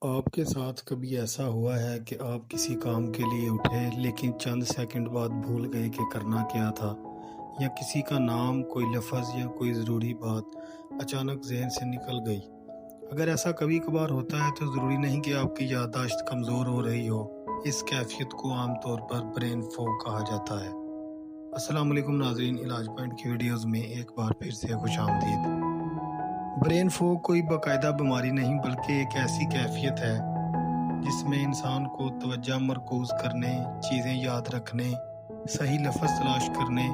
آپ کے ساتھ کبھی ایسا ہوا ہے کہ آپ کسی کام کے لیے اٹھے لیکن چند سیکنڈ بعد بھول گئے کہ کرنا کیا تھا، یا کسی کا نام، کوئی لفظ یا کوئی ضروری بات اچانک ذہن سے نکل گئی؟ اگر ایسا کبھی کبھار ہوتا ہے تو ضروری نہیں کہ آپ کی یادداشت کمزور ہو رہی ہو۔ اس کیفیت کو عام طور پر برین فوگ کہا جاتا ہے۔ السلام علیکم ناظرین، علاج پوائنٹ کی ویڈیوز میں ایک بار پھر سے خوش آمدید۔ برین فوگ کوئی باقاعدہ بیماری نہیں بلکہ ایک ایسی کیفیت ہے جس میں انسان کو توجہ مرکوز کرنے، چیزیں یاد رکھنے، صحیح لفظ تلاش کرنے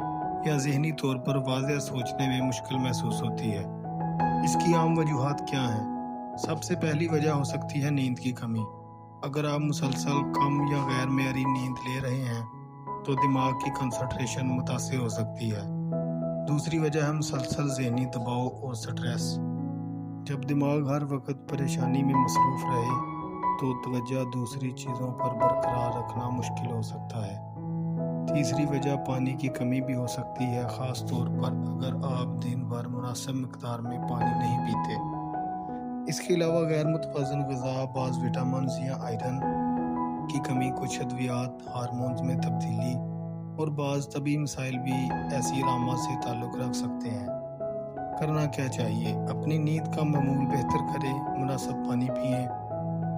یا ذہنی طور پر واضح سوچنے میں مشکل محسوس ہوتی ہے۔ اس کی عام وجوہات کیا ہیں؟ سب سے پہلی وجہ ہو سکتی ہے نیند کی کمی۔ اگر آپ مسلسل کم یا غیر معیاری نیند لے رہے ہیں تو دماغ کی کنسنٹریشن متاثر ہو سکتی ہے۔ دوسری وجہ ہے مسلسل ذہنی دباؤ اور سٹریس۔ جب دماغ ہر وقت پریشانی میں مصروف رہے تو توجہ دوسری چیزوں پر برقرار رکھنا مشکل ہو سکتا ہے۔ تیسری وجہ پانی کی کمی بھی ہو سکتی ہے، خاص طور پر اگر آپ دن بھر مناسب مقدار میں پانی نہیں پیتے۔ اس کے علاوہ غیر متوازن غذا، بعض وٹامنز یا آئرن کی کمی، کچھ ادویات، ہارمونز میں تبدیلی اور بعض طبی مسائل بھی ایسی علامات سے تعلق رکھ سکتے ہیں۔ کرنا کیا چاہیے؟ اپنی نیند کا معمول بہتر کریں، مناسب پانی پئیں،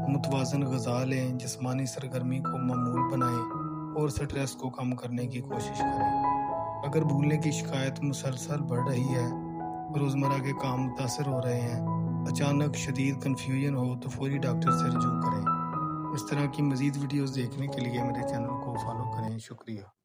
متوازن غذا لیں، جسمانی سرگرمی کو معمول بنائیں اور سٹریس کو کم کرنے کی کوشش کریں۔ اگر بھولنے کی شکایت مسلسل بڑھ رہی ہے، روزمرہ کے کام متاثر ہو رہے ہیں، اچانک شدید کنفیوژن ہو تو فوری ڈاکٹر سے رجوع کریں۔ اس طرح کی مزید ویڈیوز دیکھنے کے لیے میرے چینل کو فالو کریں۔ شکریہ۔